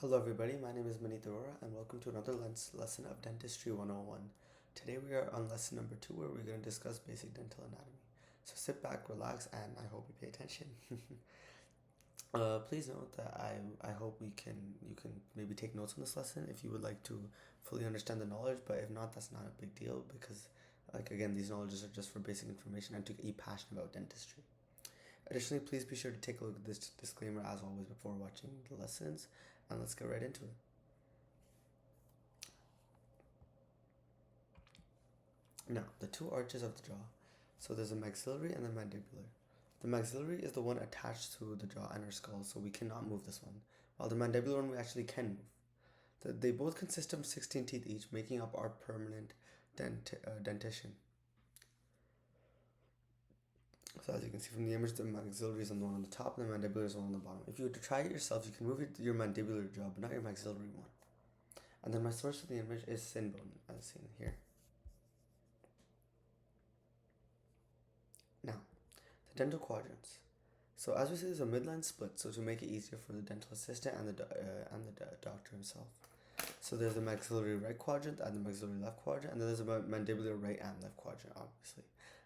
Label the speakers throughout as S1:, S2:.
S1: Hello everybody, my name is Medical101 and welcome to another lesson of Dentistry101. Today we are on lesson number 2 where we're going to discuss basic dental anatomy. So sit back, relax, and I hope you pay attention. Please note that I hope you can maybe take notes on this lesson if you would like to fully understand the knowledge, but if not, that's not a big deal because again, these knowledges are just for basic information and to get you passionate about dentistry. Additionally, please be sure to take a look at this disclaimer as always before watching the lessons, and let's get right into it. Now, the two arches of the jaw. So there's a maxillary and the mandibular. The maxillary is the one attached to the jaw and our skull, so we cannot move this one, while the mandibular one we actually can move. They both consist of 16 teeth each, making up our permanent dentition. So as you can see from the image, the maxillary is on the one on the top and the mandibular is the one on the bottom. If you were to try it yourself, you can move your mandibular jaw, but not your maxillary one. And then my source of the image is sin bone, as seen here. Now, the dental quadrants. So as we see, there's a midline split, so to make it easier for the dental assistant and the doctor himself. So there's the maxillary right quadrant and the maxillary left quadrant, and then there's a mandibular right and left quadrant, obviously.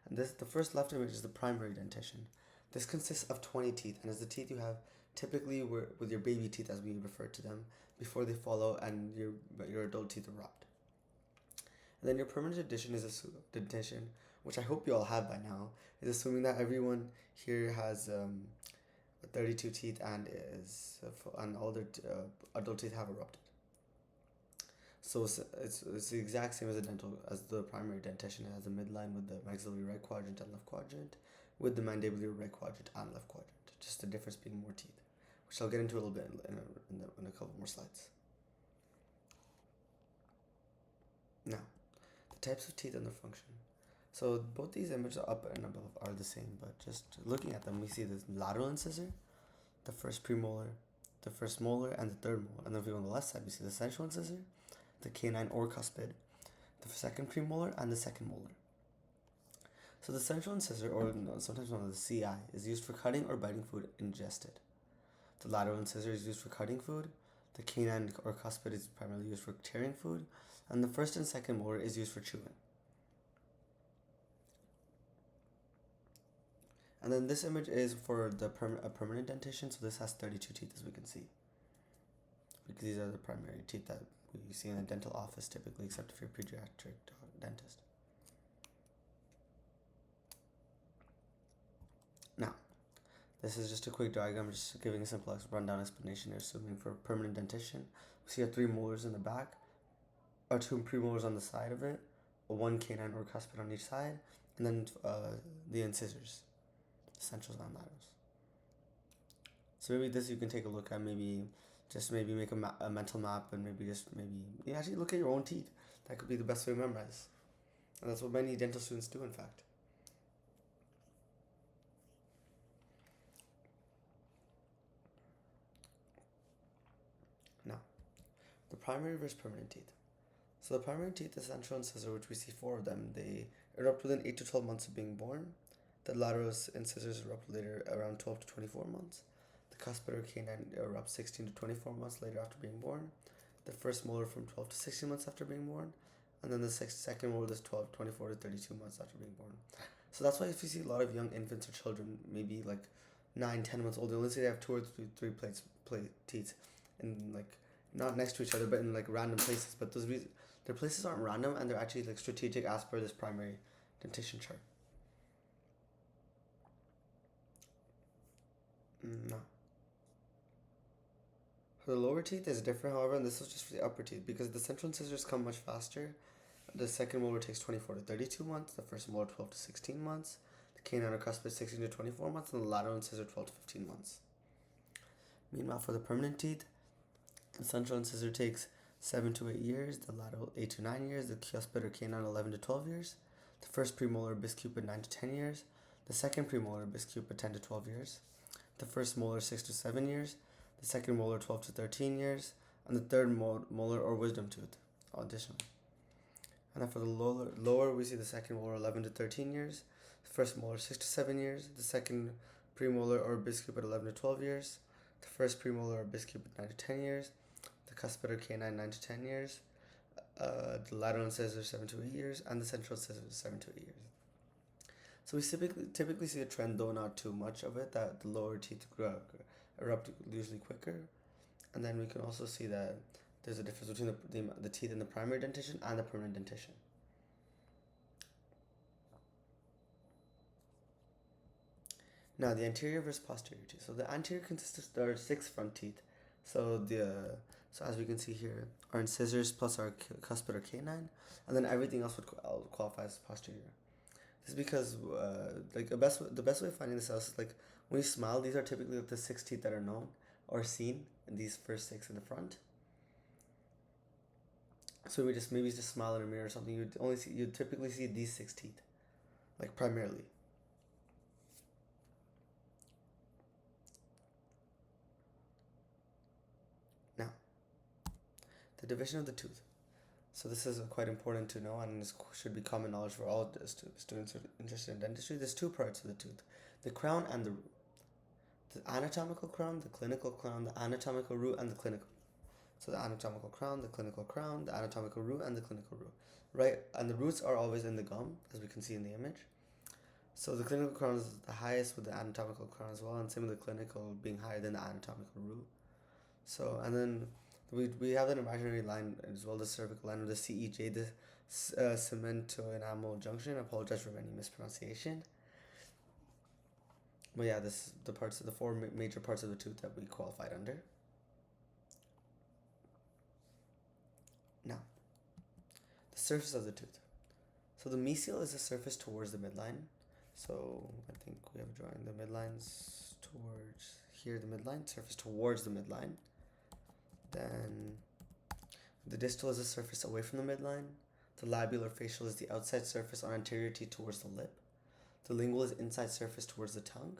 S1: And the first left image is the primary dentition. This consists of 20 teeth, and is the teeth you have typically with your baby teeth, as we refer to them, before they fall out and your adult teeth erupt. And then your permanent dentition is a dentition, which I hope you all have by now, is assuming that everyone here has 32 teeth and all their adult teeth have erupted. So it's the exact same as the primary dentition. It has a midline with the maxillary right quadrant and left quadrant, with the mandibular right quadrant and left quadrant. Just the difference being more teeth, which I'll get into a little bit in a couple more slides. Now, the types of teeth and their function. So both these images up and above are the same, but just looking at them, we see the lateral incisor, the first premolar, the first molar, and the third molar. And then if we go on the left side, we see the central incisor, the canine or cuspid, the second premolar, and the second molar. So the central incisor, or sometimes known as the CI, is used for cutting or biting food ingested. The lateral incisor is used for cutting food, the canine or cuspid is primarily used for tearing food, and the first and second molar is used for chewing. And then this image is for a permanent dentition, so this has 32 teeth, as we can see. Because these are the primary teeth that we see in a dental office typically, except if you're a pediatric dentist. Now, this is just a quick diagram, just giving a simple rundown explanation, assuming for permanent dentition. We see 3 molars in the back, or 2 premolars on the side of it, 1 canine or cuspid on each side, and then the incisors, centrals and laterals. So maybe this you can take a look at, maybe make a mental map, and maybe actually look at your own teeth. That could be the best way to memorize. And that's what many dental students do, in fact. Now, the primary versus permanent teeth. So the primary teeth, the central incisor, which we see 4 of them, they erupt within 8 to 12 months of being born. The lateral incisors erupt later, around 12 to 24 months. The cuspid or canine erupts 16 to 24 months later after being born. The first molar from 12 to 16 months after being born. And then the second molar is 24 to 32 months after being born. So that's why if you see a lot of young infants or children, maybe like 9-10 months old, they only say they have 2 or 3 teeth, and like not next to each other, but in like random places. But their places aren't random, and they're actually like strategic as per this primary dentition chart. No. For the lower teeth is different, however, and this is just for the upper teeth because the central incisors come much faster. The second molar takes 24 to 32 months, the first molar 12 to 16 months, the canine or cuspid 16 to 24 months, and the lateral incisor 12 to 15 months. Meanwhile, for the permanent teeth, the central incisor takes 7 to 8 years, the lateral 8 to 9 years, the cuspid or canine 11 to 12 years, the first premolar biscupid 9 to 10 years, the second premolar biscupid 10 to 12 years, the first molar 6 to 7 years, the second molar 12 to 13 years, and the third molar or wisdom tooth additionally. And then for the lower we see the second molar 11 to 13 years, the first molar 6 to 7 years, the second premolar or biscupid 11 to 12 years, the first premolar or biscupid 9 to 10 years, the cuspidor canine 9 to 10 years, the lateral incisors 7 to 8 years, and the central incisors 7 to 8 years. So we typically see a trend, though not too much of it, that the lower teeth erupt usually quicker, and then we can also see that there's a difference between the teeth in the primary dentition and the permanent dentition. Now the anterior versus posterior teeth. So the anterior consists of there are 6 front teeth. So so as we can see here, our incisors plus our cuspid or canine, and then everything else would qualify as posterior. This is because like the best way of finding this out is like when you smile, these are typically like the 6 teeth that are known or seen in these first 6 in the front. So we maybe just smile in a mirror or something, you'd typically see these 6 teeth, like primarily. Now, the division of the tooth. So this is quite important to know, and this should be common knowledge for all students who are interested in dentistry. There's 2 parts of the tooth: the crown and the root. The anatomical crown, the clinical crown, the anatomical root, and the clinical. So the anatomical crown, the clinical crown, the anatomical root, and the clinical root. Right, and the roots are always in the gum, as we can see in the image. So the clinical crown is the highest with the anatomical crown as well, and same with the clinical being higher than the anatomical root. So, and then we have an imaginary line as well, the cervical line, or the CEJ, the cemento-enamel junction. I apologize for any mispronunciation. But yeah, this is the 4 major parts of the tooth that we qualified under. Now, the surface of the tooth. So the mesial is the surface towards the midline. So I think we have a drawing. The midline's towards here, the midline, surface towards the midline. Then the distal is the surface away from the midline. The labial or facial is the outside surface on anterior teeth towards the lip. The lingual is inside surface towards the tongue,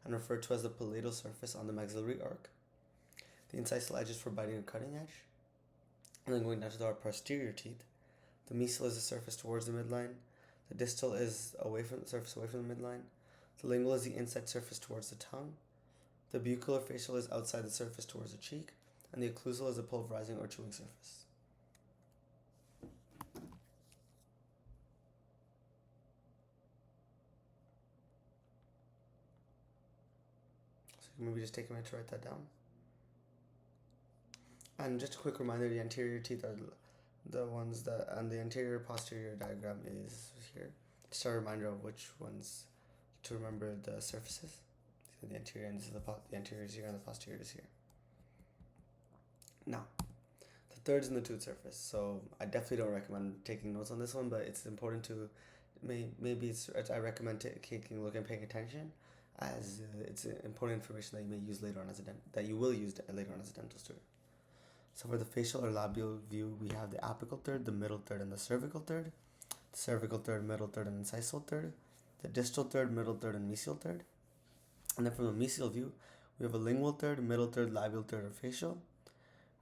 S1: and referred to as the palatal surface on the maxillary arc. The incisal edge is for biting or cutting edge. And then going down to our posterior teeth, the mesial is the surface towards the midline. The distal is away from the midline. The lingual is the inside surface towards the tongue. The buccal or facial is outside the surface towards the cheek, and the occlusal is the pulverizing or chewing surface. So you can maybe just take a minute to write that down. And just a quick reminder, the anterior teeth are the ones that, and the anterior posterior diagram is here. Just a reminder of which ones to remember the surfaces. The anterior, and this is the anterior is here and the posterior is here. Now, the third is in the tooth surface. So I definitely don't recommend taking notes on this one, but it's important to I recommend taking a look and paying attention, as it's important information that you may use later on that you will use later on as a dental student. So for the facial or labial view, we have the apical third, the middle third, and the cervical third. The cervical third, middle third, and incisal third. The distal third, middle third, and mesial third. And then from a mesial view, we have a lingual third, middle third, labial third, or facial.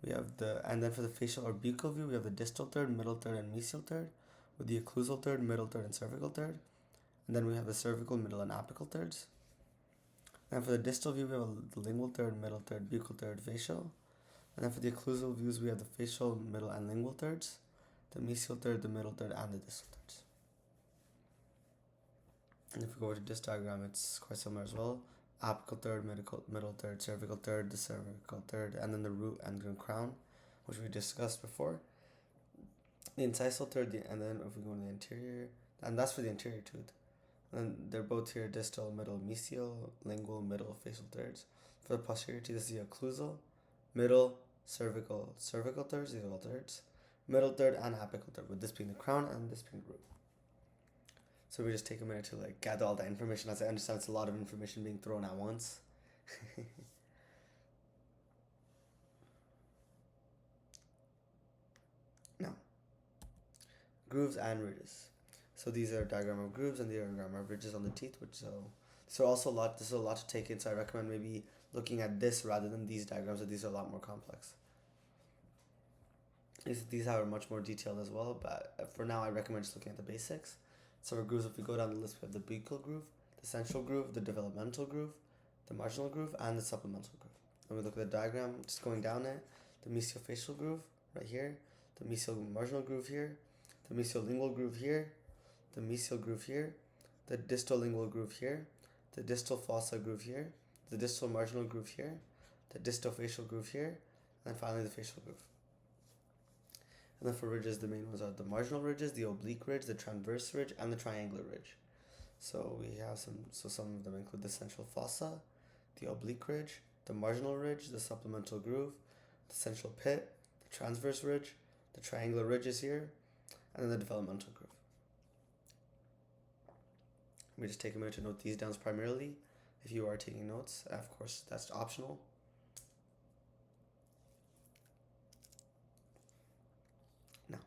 S1: And then for the facial or buccal view, we have the distal third, middle third, and mesial third, with the occlusal third, middle third, and cervical third. And then we have the cervical, middle, and apical thirds. And for the distal view, we have the lingual third, middle third, buccal third, facial. And then for the occlusal views, we have the facial, middle, and lingual thirds, the mesial third, the middle third, and the distal thirds. And if we go over to this diagram, it's quite similar as well. Apical third, middle third, cervical third, the cervical third, and then the root and the crown, which we discussed before. The incisal third, and then if we go to the anterior, and that's for the anterior tooth. And then they're both here: distal, middle, mesial, lingual, middle, facial thirds. For the posterior teeth, this is the occlusal, middle, cervical thirds, these are all thirds, middle third, and apical third, with this being the crown and this being the root. So we just take a minute to gather all that information. As I understand, it's a lot of information being thrown at once. Now, grooves and ridges. So these are a diagram of grooves and the diagram of ridges on the teeth, this is a lot to take in, so I recommend maybe looking at this rather than these diagrams, as these are a lot more complex. These are much more detailed as well, but for now I recommend just looking at the basics. So for grooves, if we go down the list, we have the buccal groove, the central groove, the developmental groove, the marginal groove, and the supplemental groove. And we look at the diagram, just going down it. the mesiofacial groove right here, the mesial marginal groove here, the mesiolingual groove here, the mesial groove here, the distal lingual groove here, the distal fossa groove here, the distal marginal groove here, the distofacial groove here, and finally the facial groove. And then for ridges, the main ones are the marginal ridges, the oblique ridge, the transverse ridge, and the triangular ridge. So we have some of them include the central fossa, the oblique ridge, the marginal ridge, the supplemental groove, the central pit, the transverse ridge, the triangular ridges here, and then the developmental groove. Let me just take a minute to note these down primarily. If you are taking notes, of course, that's optional. Now,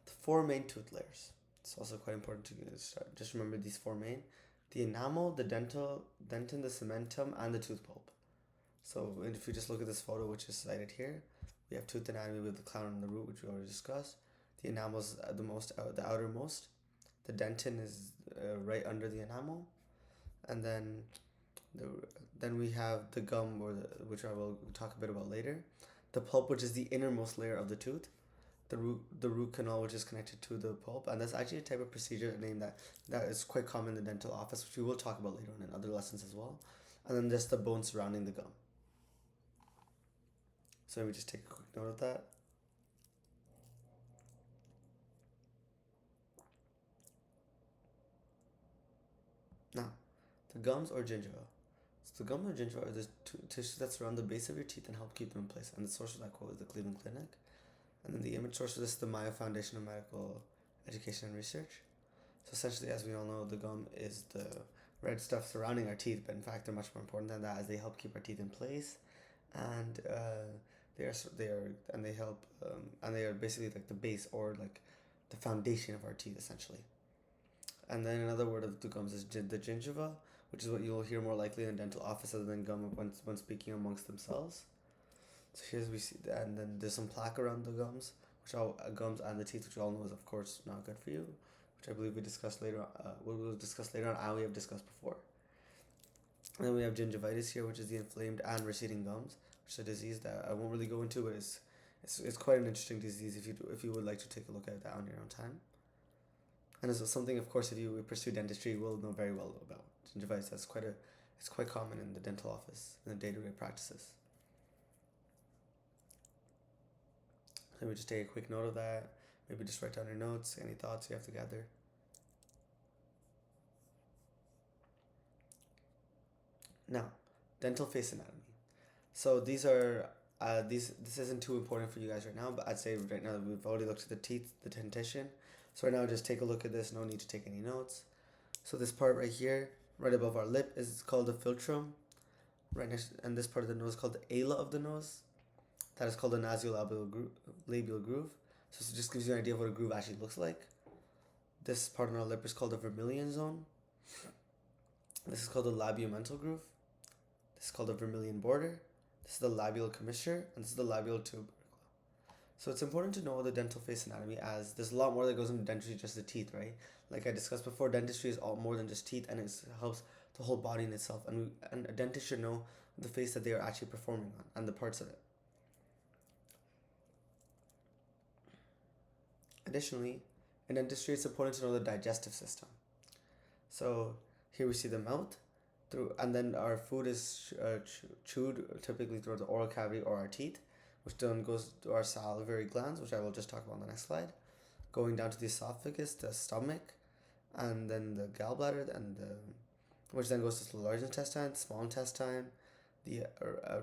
S1: the four main tooth layers. It's also quite important to start. Just remember these four main: the enamel, the dentin, the cementum, and the tooth pulp. So if you just look at this photo, which is cited here, we have tooth anatomy with the crown and the root, which we already discussed. The enamel is the outermost. The dentin is right under the enamel, and then we have the gum, which I will talk a bit about later. The pulp, which is the innermost layer of the tooth. The root canal, which is connected to the pulp, and that's actually a type of procedure name that is quite common in the dental office, which we will talk about later on in other lessons as well. And then just the bone surrounding the gum. So let me just take a quick note of that. Now, the gums or gingiva. So the gum or gingiva are the tissues that surround the base of your teeth and help keep them in place. And the source of that quote is the Cleveland Clinic. And then the image source for this is the Mayo Foundation of Medical Education and Research. So essentially, as we all know, the gum is the red stuff surrounding our teeth, but in fact, they're much more important than that, as they help keep our teeth in place, and they are basically like the base or like the foundation of our teeth, essentially. And then another word of the gums is the gingiva, which is what you'll hear more likely in a dental office other than gum when speaking amongst themselves. So here's we see, and then there's some plaque around the gums, gums and the teeth, which we all know is of course not good for you, which I believe we discussed later. We'll discuss later on. And we have discussed before. And then we have gingivitis here, which is the inflamed and receding gums, which is a disease that I won't really go into, but it's quite an interesting disease if you would like to take a look at that on your own time. And it's something, of course, if you pursue dentistry, you will know very well about gingivitis. It's quite common in the dental office in the day-to-day practices. Let me just take a quick note of that. Maybe just write down your notes, any thoughts you have to gather. Now, dental face anatomy. So these are this isn't too important for you guys right now, but I'd say right now that we've already looked at the teeth, the dentition. So right now, just take a look at this. No need to take any notes. So this part right here, right above our lip, is called the philtrum. Right next, and this part of the nose is called the ala of the nose. That is called the nasolabial groove. So it just gives you an idea of what a groove actually looks like. This part on our lip is called the vermilion zone. This is called the labiomental groove. This is called the vermilion border. This is the labial commissure, and this is the labial tubercle. So it's important to know the dental face anatomy, as there's a lot more that goes into dentistry, just the teeth, right? Like I discussed before, dentistry is all more than just teeth, and it helps the whole body in itself. And a dentist should know the face that they are actually performing on and the parts of it. Additionally, in dentistry, it's important to know the digestive system. So here we see the mouth, and then our food is chewed typically through the oral cavity or our teeth, which then goes to our salivary glands, which I will just talk about on the next slide, going down to the esophagus, the stomach, and then the gallbladder, which then goes to the large intestine, small intestine, the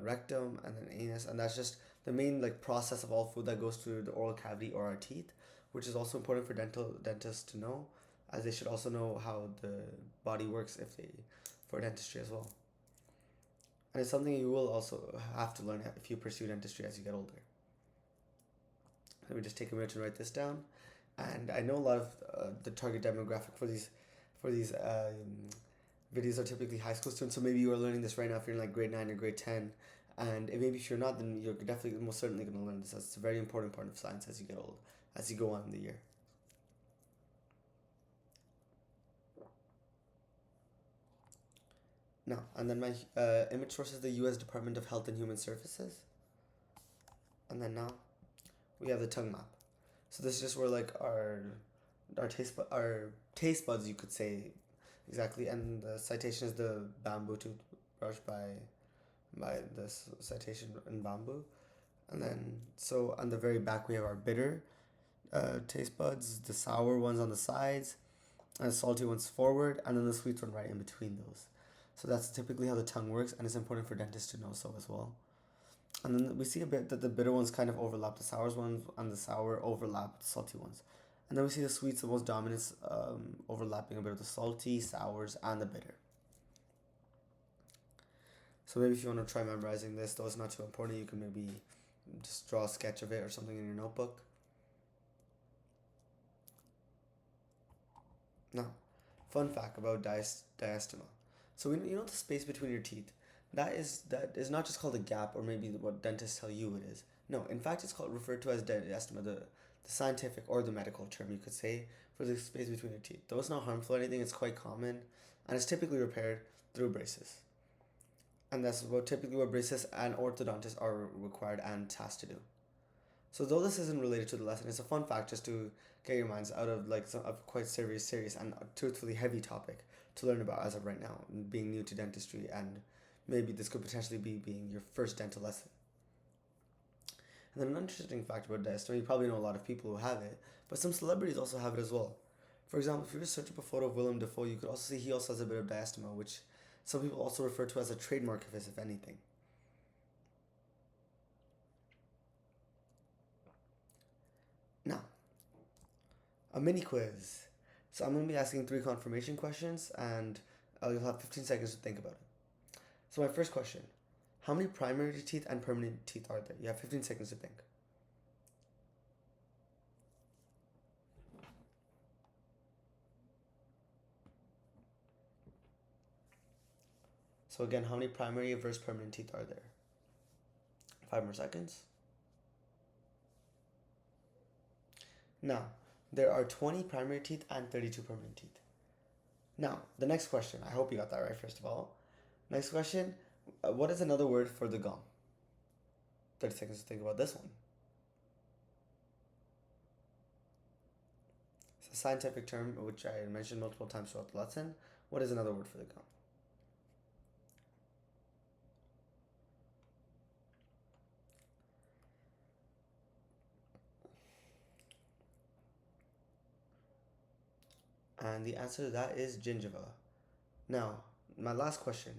S1: rectum, and then anus, and that's just the main process of all food that goes through the oral cavity or our teeth, which is also important for dentists to know, as they should also know how the body works for dentistry as well. And it's something you will also have to learn if you pursue dentistry as you get older. Let me just take a minute to write this down. And I know a lot of the target demographic for these videos are typically high school students, so maybe you are learning this right now if you're in grade 9 or grade 10. And maybe if you're not, then you're definitely most certainly going to learn this. It's a very important part of science as you get old, as you go on in the year. Now, and then my image source is the U.S. Department of Health and Human Services. And then now we have the tongue map. So this is just where like our taste buds, you could say, exactly. And the citation is the bamboo toothbrush by this citation in bamboo. And then so on the very back we have our bitter taste buds, the sour ones on the sides, and the salty ones forward, and then the sweet one right in between those. So that's typically how the tongue works, and it's important for dentists to know so as well. And then we see a bit that the bitter ones kind of overlap the sour ones, and the sour overlap the salty ones. And then we see the sweets, the most dominant, overlapping a bit of the salty, sours, and the bitter. So maybe if you want to try memorizing this, though it's not too important, you can maybe just draw a sketch of it or something in your notebook. Now, fun fact about diastema. So you know the space between your teeth. That is not just called a gap, or maybe what dentists tell you it is. No, in fact, it's called referred to as diastema, the scientific or the medical term you could say for the space between your teeth. Though it's not harmful or anything, it's quite common, and it's typically repaired through braces. And that's typically what braces and orthodontists are required and tasked to do. So though this isn't related to the lesson, it's a fun fact just to get your minds out of like a quite serious and truthfully heavy topic to learn about as of right now, being new to dentistry, and maybe this could potentially be being your first dental lesson. And then an interesting fact about diastema, you probably know a lot of people who have it, but some celebrities also have it as well. For example, if you were to search up a photo of Willem Dafoe, you could also see he also has a bit of diastema, which some people also refer to as a trademark of his, if anything. Now, a mini quiz. So I'm going to be asking 3 confirmation questions, and you'll have 15 seconds to think about it. So my first question, how many primary teeth and permanent teeth are there? You have 15 seconds to think. So again, how many primary versus permanent teeth are there? 5 more seconds. Now, there are 20 primary teeth and 32 permanent teeth. Now, the next question, I hope you got that right first of all. Next question, what is another word for the gum? 30 seconds to think about this one. It's a scientific term which I mentioned multiple times throughout the lesson. What is another word for the gum? And the answer to that is gingiva. Now, my last question,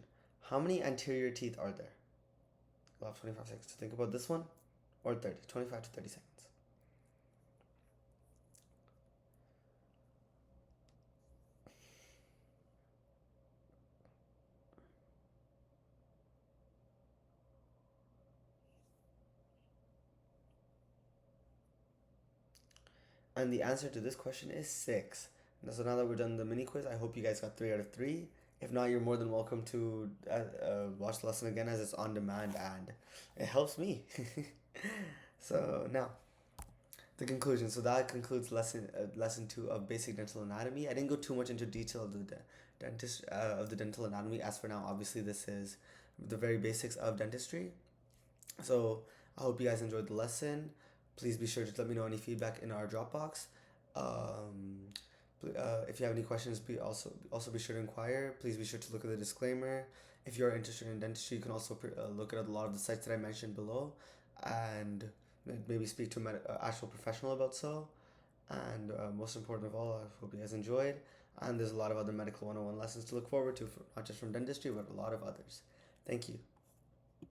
S1: how many anterior teeth are there? You'll have 25 seconds to think about this one, or 30, 25 to 30 seconds. And the answer to this question is 6. And so now that we're done the mini quiz, I hope you guys got 3 out of 3. If not, you're more than welcome to watch the lesson again, as it's on demand and it helps me. So now, the conclusion. So that concludes lesson 2 of basic dental anatomy. I didn't go too much into detail of the dental anatomy. As for now, obviously this is the very basics of dentistry. So I hope you guys enjoyed the lesson. Please be sure to let me know any feedback in our Dropbox. If you have any questions, also be sure to inquire. Please be sure to look at the disclaimer. If you're interested in dentistry, you can also look at a lot of the sites that I mentioned below, and maybe speak to an actual professional about so. And most important of all, I hope you guys enjoyed. And there's a lot of other Medical 101 lessons to look forward to, not just from dentistry, but a lot of others. Thank you.